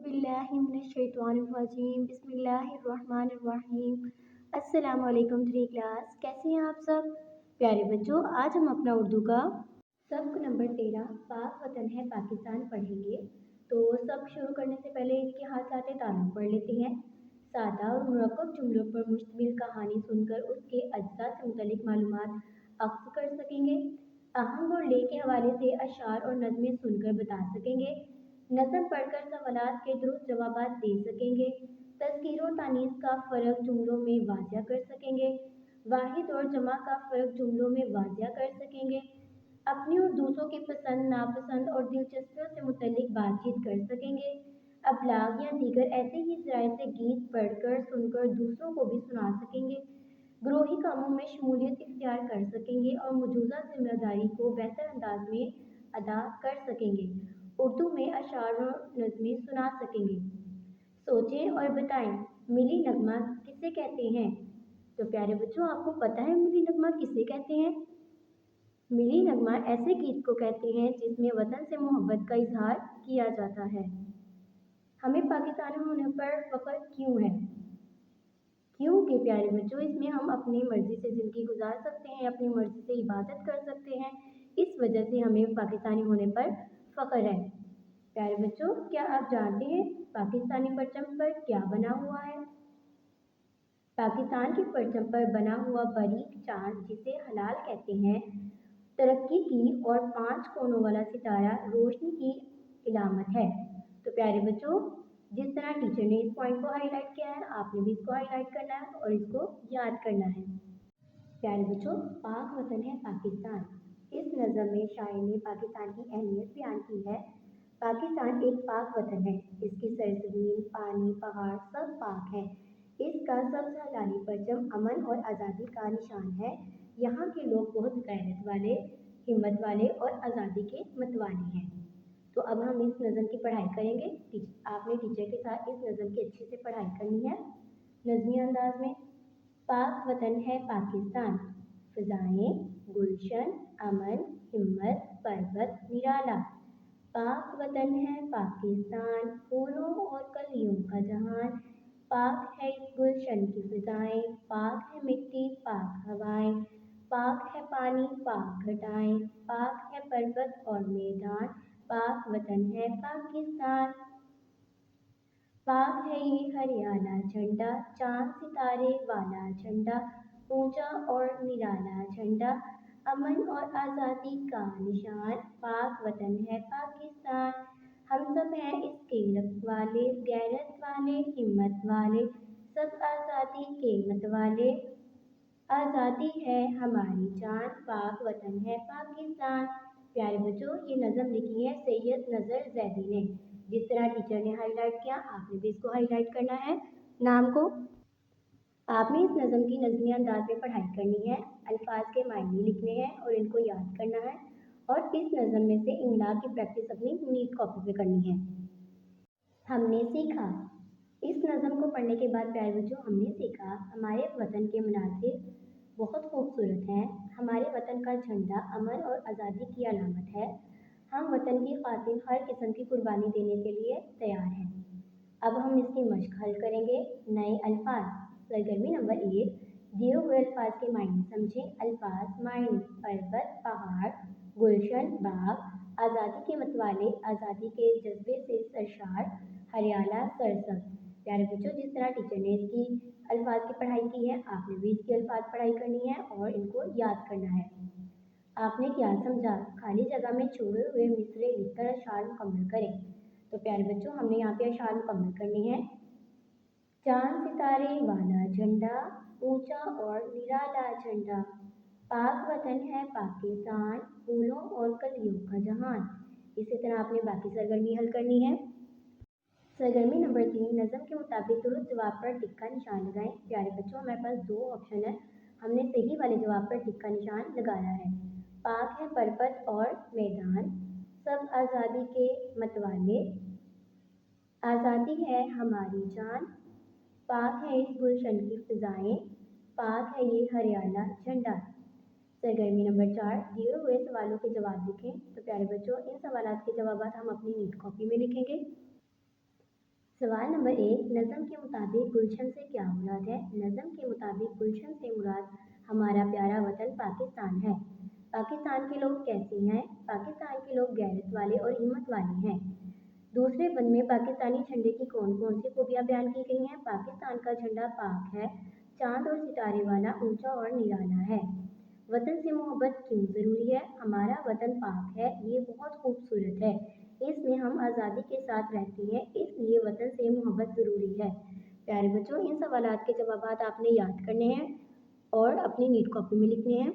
बिस्मिल्लाहिर्रहमानिर्रहीम बिस्मिल्लाहिर्रहमानिर्रहीम। अस्सलाम वालेकुम थ्री क्लास, कैसे हैं आप सब प्यारे बच्चों। आज हम अपना उर्दू का सबक नंबर 13 पाक वतन है पाकिस्तान पढ़ेंगे। तो सब शुरू करने से पहले इसके हाथ तारुफ पढ़ लेते हैं। सादा और मुरक्कब जुमलों पर मुश्तमिल कहानी सुनकर उसके अज्जा से मुतल्लिक मालूमात अख्ज़ कर सकेंगे। आहंग और ले के हवाले से अशार और नज़में सुनकर बता सकेंगे। नज़म पढ़कर सवालात के दुरुस्त जवाबात दे सकेंगे। तज़कीर और तानीस का फ़र्क जुमलों में वाज़िया कर सकेंगे। वाहिद और जमा का फ़र्क जुमलों में वाज़िया कर सकेंगे। अपनी और दूसरों की पसंद नापसंद और दिलचस्पियों से मुतल्लिक बातचीत कर सकेंगे। अबलाग या दीगर ऐसे ही ज़राए से गीत पढ़कर सुनकर दूसरों को भी सुना सकेंगे। ग्रोही कामों में शमूलियत इख्तियार कर सकेंगे और मौजूदा जिम्मेदारी को बेहतर अंदाज में अदा कर सकेंगे। उर्दू में अशार और नज़में सुना सकेंगे। सोचें और बताएं, मिली नगमा किसे कहते हैं। तो प्यारे बच्चों, आपको पता है मिली नगमा किसे कहते हैं। मिली नगमा ऐसे गीत को कहते हैं जिसमें वतन से मोहब्बत का इजहार किया जाता है। हमें पाकिस्तानी होने पर फख्र क्यों है। क्योंकि प्यारे बच्चों, इसमें हम अपनी मर्जी से ज़िंदगी गुजार सकते हैं, अपनी मर्जी से इबादत कर सकते हैं। इस वजह से हमें पाकिस्तानी होने पर फख्र है। प्यारे बच्चों, क्या आप जानते हैं पाकिस्तानी परचम पर क्या बना हुआ है। पाकिस्तान के परचम पर बना हुआ बारीक चांद, जिसे हलाल कहते हैं, तरक्की की और 5 कोनों वाला सितारा रोशनी की इलामत है। तो प्यारे बच्चों, जिस तरह टीचर ने इस पॉइंट को हाईलाइट किया है, आपने भी इसको हाईलाइट करना है और इसको याद करना है। प्यारे बच्चों, पाक वतन है पाकिस्तान। इस नज़म में शायर ने पाकिस्तान की अहमियत बयान की है। पाकिस्तान एक पाक वतन है। इसकी सरजमीन, पानी, पहाड़ सब पाक है। इसका सबसे हलाली परचम अमन और आज़ादी का निशान है। यहाँ के लोग बहुत गैरत वाले, हिम्मत वाले और आज़ादी के मतवाले हैं। तो अब हम इस नज़म की पढ़ाई करेंगे। आपने टीचर के साथ इस नज़म की अच्छे से पढ़ाई करनी है नज़मी अंदाज में। पाक वतन है पाकिस्तान, फ़िज़ाएं गुलशन, अमन, हिम्मत, पर्वत निराला। पाक वतन है पाकिस्तान, फूलों और कलियों का जहान। पाक है इस गुलशन की फ़िज़ाएं, पाक है मिट्टी, पाक हवाएं, पाक है पानी, पाक घटाएं, पाक है पर्वत और मैदान। पाक वतन है पाकिस्तान। पाक है ये हरियाला झंडा, चांद सितारे वाला झंडा, ऊंचा और निराला झंडा, अमन और आज़ादी का निशान। पाक वतन है पाकिस्तान। हम सब हैं इसके रखवाले, गैरत वाले, हिम्मत वाले, सब आज़ादी के मतवाले। आज़ादी है हमारी जान, पाक वतन है पाकिस्तान। प्यारे बच्चों, ये नज़म लिखी है सैयद नज़र ज़ैदी ने। जिस तरह टीचर ने हाईलाइट किया, आपने भी इसको हाईलाइट करना है नाम को। आपने इस नज़म की नज़मी अंदाज में पढ़ाई करनी है, अल्फाज के मायने लिखने हैं और इनको याद करना है। और इस नज़म में से इमला की प्रैक्टिस अपनी नीट कॉपी पे करनी है। हमने सीखा। इस नज़म को पढ़ने के बाद प्यारे बच्चों, हमने सीखा हमारे वतन के मनाज़िर बहुत खूबसूरत हैं। हमारे वतन का झंडा अमन और आज़ादी की अलामत है। हम वतन की खातिर हर किस्म की कुर्बानी देने के लिए तैयार हैं। अब हम इसकी मश्क हल करेंगे। नए अल्फाज। सरगर्मी नंबर 1, दिए हुए अल्फाज के मायने समझें। अल्फाज मायने: पर्वत, पहाड़, गुलशन, बाग, आज़ादी के मतवाले, आज़ादी के जज्बे से सरशार, हरियाला, सरसब्ज़। प्यारे बच्चों, जिस तरह टीचर ने इसकी अल्फाज की पढ़ाई की है, आपने भी इसकी अल्फाज पढ़ाई करनी है और इनको याद करना है। आपने क्या समझा? खाली जगह में छोड़े हुए मिसरे लिखकर अशार मुकम्मल करें। तो प्यारे बच्चों, हमने यहाँ पे अशार मुकम्मल करनी है। चांद सितारे वाला झंडा, ऊंचा और निराला झंडा, पाक वतन है पाकिस्तान, फूलों और कलियों का जहान। इसी तरह आपने बाकी सरगर्मी हल करनी है। सरगर्मी नंबर 3, नज़म के मुताबिक दुरुस्त जवाब पर टिक का निशान लगाएं। प्यारे बच्चों, हमारे पास 2 ऑप्शन है। हमने सही वाले जवाब पर टिक का निशान लगाया है। पाक है पर्वत और मैदान, सब आज़ादी के मतवाले, आज़ादी है हमारी जान, पाक है इस गुलशन की फ़िज़ाएं, पाक है ये हरियाला झंडा। सरगर्मी नंबर 4, दिए हुए सवालों के जवाब लिखें। तो प्यारे बच्चों, इन सवालों के जवाब हम अपनी नीट कॉपी में लिखेंगे। सवाल नंबर 1, नज़म के मुताबिक गुलशन से क्या मुराद है? नज़म के मुताबिक गुलशन से मुराद हमारा प्यारा वतन पाकिस्तान है। पाकिस्तान के लोग कैसे हैं? पाकिस्तान के लोग गैरत वाले और हिम्मत वाले हैं। दूसरे बंद में पाकिस्तानी झंडे की कौन कौन सी खूबियाँ बयान की गई हैं? पाकिस्तान का झंडा पाक है, चांद और सितारे वाला, ऊंचा और निराला है। वतन से मोहब्बत क्यों ज़रूरी है? हमारा वतन पाक है, ये बहुत खूबसूरत है, इसमें हम आज़ादी के साथ रहते हैं, इसलिए वतन से मोहब्बत ज़रूरी है। प्यारे बच्चों, इन सवालात के जवाबात आपने याद करने हैं और अपनी नीट कॉपी में लिखने हैं।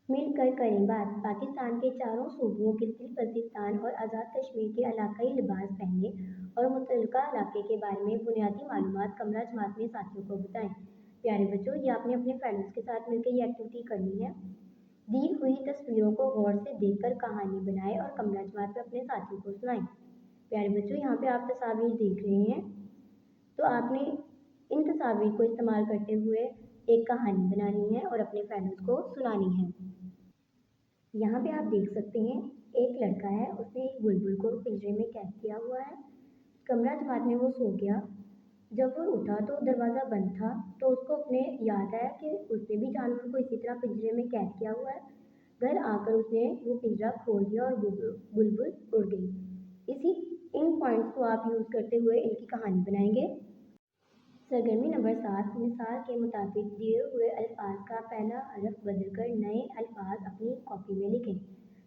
मिलकर करें बात। पाकिस्तान के चारों सूबों गिलगित बल्तिस्तान और आज़ाद कश्मीर के इलाकाई लिबास पहने और मुतल्लिका इलाके के बारे में बुनियादी मालूमात कमरा जमात में साथियों को बताएं। प्यारे बच्चों, ये आपने अपने फ्रेंड्स के साथ मिलकर ये एक्टिविटी करनी है। दी हुई तस्वीरों को गौर से देखकर कहानी बनाएं और कमरा जमात में अपने साथियों को सुनाएं। प्यारे बच्चों, यहाँ पे आप तस्वीर देख रहे हैं, तो आपने इन तस्वीर को इस्तेमाल करते हुए एक कहानी बनानी है और अपने फ्रेंड्स को सुनानी है। यहाँ पे आप देख सकते हैं, एक लड़का है, उसने एक बुलबुल को पिंजरे में कैद किया हुआ है। कमरा जमात में वो सो गया। जब वो उठा तो दरवाज़ा बंद था, तो उसको अपने याद आया कि उसने भी जानवर को इसी तरह पिंजरे में कैद किया हुआ है। घर आकर उसने वो पिंजरा खोल दिया और बुलबुल उड़ गई। इसी इन पॉइंट्स को आप यूज़ करते हुए इनकी कहानी बनाएंगे। सरगर्मी नंबर 7, मिसाल के मुताबिक दिए हुए अल्फाज का पहला हरफ बदलकर नए अल्फाज अपनी कॉपी में लिखें।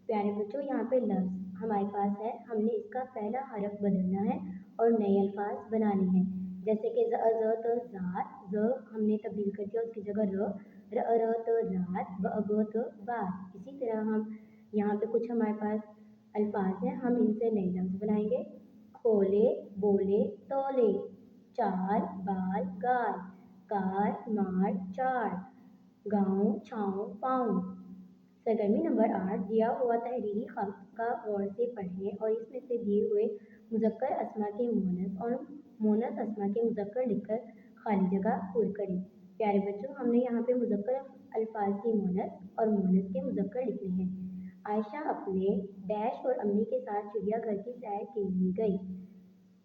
प्यारे बच्चों, यहाँ पे लफ्ज़ हमारे पास है, हमने इसका पहला हरफ बदलना है और नए अल्फाज बनाने हैं। जैसे कि ज़ त ज़ात, ज़ हमने तब्दील कर दिया, उसकी जगह र त रात, ब त बात। इसी तरह हम यहाँ पे कुछ हमारे पास अल्फाज हैं, हम इनसे नए लफ्ज़ बनाएंगे। खोले, बोले, तोले, चार, बाल, गाल, कार, मार, चार, गाँव, छाँव, पाँव। सरगर्मी नंबर 8, दिया हुआ तहरीरी खत का गौर से पढ़ें और इसमें से दिए हुए मुज़क्कर अस्मा के मुअन्नस और मुअन्नस अस्मा के मुज़क्कर लिखकर खाली जगह पूरी करें। प्यारे बच्चों, हमने यहाँ पे मुज़क्कर अल्फाज की मुअन्नस और मुअन्नस के मुज़क्कर लिखने हैं। आयशा अपने डैश और अम्मी के साथ चिड़ियाघर की सैर के लिए गई।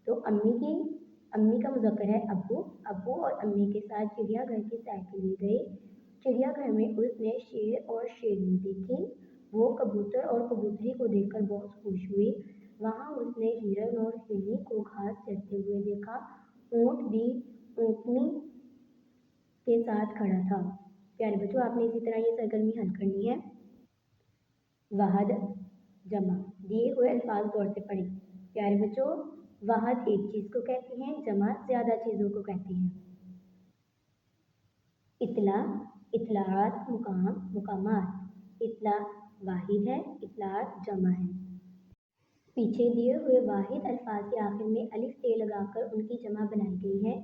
तो अम्मी का मुज़क्कर है अब्बू। अब्बू और अम्मी के साथ चिड़ियाघर की सैर के लिए गए। चिड़ियाघर में उसने शेर और शेरनी देखी। वो कबूतर और कबूतरी को देखकर बहुत खुश हुई। वहाँ उसने हिरन और हिरनी को घास चरते हुए देखा। ऊँट भी ऊँटनी के साथ खड़ा था। प्यारे बच्चों, आपने इसी तरह ये सरगर्मी हल करनी है। वाहद जमा, दिए हुए अल्फाज गौर से पढ़ें। प्यारे बच्चों, वाहद एक चीज़ को कहते हैं, जमा ज़्यादा चीज़ों को कहते हैं। इतला, इतलात, मुकाम, मुकामात। इतला वाहिद है, इतलात जमा है। पीछे दिए हुए वाहिद अल्फाज के आखिर में अलिफ ते लगाकर उनकी जमा बनाई गई है।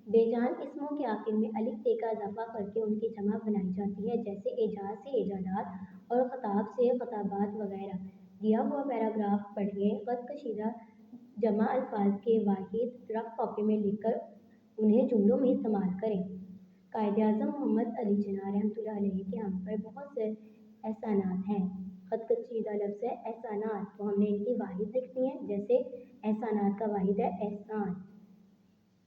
बेजान इसमों के आखिर में अलिफ ते का इजाफा करके उनकी जमा बनाई जाती है, जैसे एजाज से एजादात और खताब से खताबात वगैरह। दिया हुआ पैराग्राफ पढ़िए, कशीदा जमा अल्फाज के वाहिद रफ कॉपी में लिखकर उन्हें जुमलों में इस्तेमाल करें। कायद-ए-आज़म मोहम्मद अली जिन्ना रहमतुल्लाह अलैहि के हम पर बहुत से एहसानात हैं। खत कशीदा लफ्ज़ है एहसानात, तो हमने इनकी वाहिद लिखनी है, जैसे एहसानात का वाहिद है एहसान।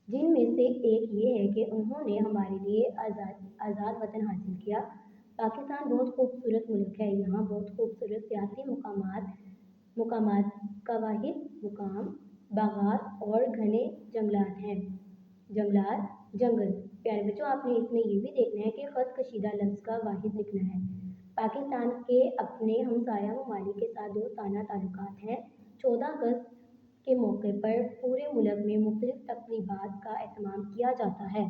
जिनमें से एक ये है कि उन्होंने हमारे लिए आज़ाद वतन हासिल किया। पाकिस्तान बहुत खूबसूरत मुल्क है, यहाँ बहुत खूबसूरत सियासी मुकामात का वाहिद मुकाम बागात और घने जंगलात हैं। जंगलात जंगल। प्यारे बच्चों, आपने इसमें ये भी देखना है कि खत कशीदा लफ्ज़ का वाहिद लिखना है। पाकिस्तान के अपने हमसाया ममालिक के साथ दोस्ताना ताल्लुकात हैं। 14 अगस्त के मौके पर पूरे मुल्क में मुख्तलिफ तक़रीबात का एहतमाम किया जाता है।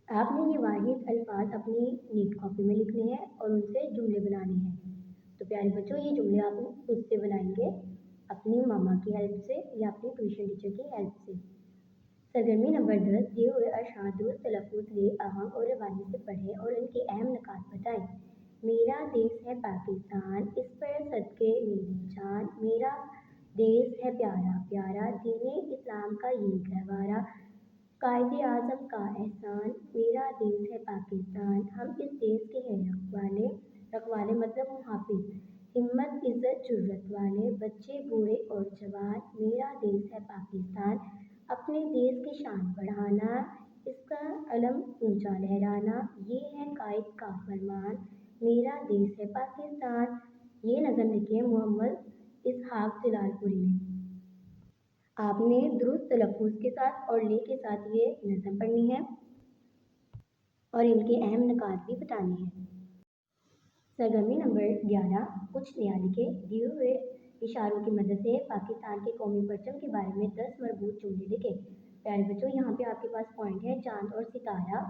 आपने ये वाहिद अल्फाज अपनी नीट कॉपी में लिखने हैं और उनसे जुमले बनाने हैं। तो प्यारे बच्चों, ये जुमले आप खुद से बनाएंगे, अपनी मामा की हेल्प से या अपनी ट्यूशन टीचर की हेल्प से। सरगर्मी नंबर 10, दिए हुए अरशाद दुरुस्त तलफ़्फ़ुज़ ले आहंग और रवानी से पढ़ें और उनके अहम निकात बताएं। मेरा देश है पाकिस्तान, इस पर सदके मेरी जान, मेरा देश है प्यारा प्यारा, दीने इस्लाम का ये गहवारा, कायद-ए-आज़म का एहसान, मेरा देश है पाकिस्तान, हम इस देश के हैं रखवाले, रखवाले मतलब मुहाफ़िज़। हिम्मत इज्जत जुर्रत वाले बच्चे बूढ़े और जवान, मेरा देश है पाकिस्तान, अपने देश की शान बढ़ाना, इसका अलम ऊंचा लहराना, ये है कायद का फरमान, मेरा देश है पाकिस्तान। ये नज़म लिखी है मोहम्मद इसहाक जलालपुरी ने। आपने दुरुस्त तलफ़्फ़ुज़ के साथ और ले के साथ ये नज़म पढ़नी है और इनके अहम नुकात भी बताने हैं। सरगर्मी नंबर 11, कुछ नया लिखे। दिए हुए इशारों की मदद से पाकिस्तान के कौमी परचम के बारे में 10 मरबूत जुमले लिखे। प्यारे बच्चों, यहाँ पे आपके पास पॉइंट है। चांद और सितारा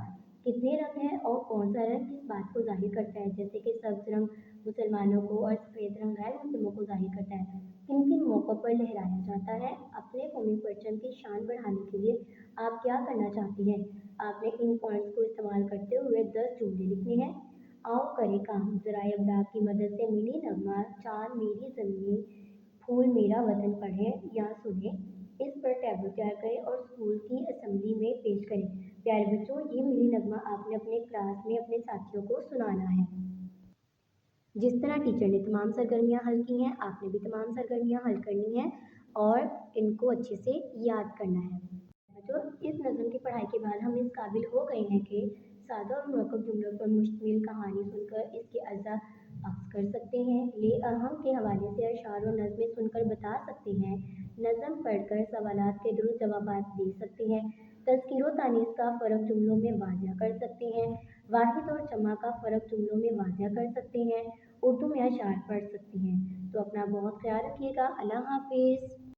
कितने रंग है और कौन सा रंग किस बात को जाहिर करता है, जैसे कि सब्ज रंग मुसलमानों को और सफ़ेद रंग गैर मुस्लिमों को जाहिर करता है। किन किन मौक़ों पर लहराया जाता है। अपने कौमी परचम की शान बढ़ाने के लिए आप क्या करना चाहती हैं। आपने इन पॉइंट्स को इस्तेमाल करते हुए 10 जुमले लिखने हैं। आओ करें काम। ज़राए अबलाग की मदद से मिली नगमा, चाँद मेरी ज़मीन, फूल मेरा वतन पढ़ें या सुनें। इस पर टैबू तैयार करें और स्कूल की असेंबली में पेश करें। प्यारे बच्चों, ये मिली नगमा आपने अपने क्लास में अपने साथियों को सुनाना है। जिस तरह टीचर ने तमाम सरगर्मियाँ हल की हैं, आपने भी तमाम सरगर्मियाँ हल करनी हैं और इनको अच्छे से याद करना है। बच्चों, इस नज़म की पढ़ाई के बाद हम इस काबिल हो गए हैं कि सादा और मुरक्कब जुमलों पर मुश्तमिल कहानी सुनकर इसके अज़ा अख्ज़ कर सकते हैं। ले अहम के हवाले से अशआर और नज़में सुनकर बता सकते हैं। नज़म पढ़कर सवालात के दुरुस्त जवाबात दे सकते हैं। तज़कीर व तानीस का फ़र्क जुमलों में वाज़ह कर सकते हैं। वाहिद और जमा का फ़र्क जुमलों में वाज़ह कर सकते हैं। उर्दू में अशआर पढ़ सकते हैं। तो अपना बहुत ख्याल रखिएगा। अल्लाह हाफ़िज़।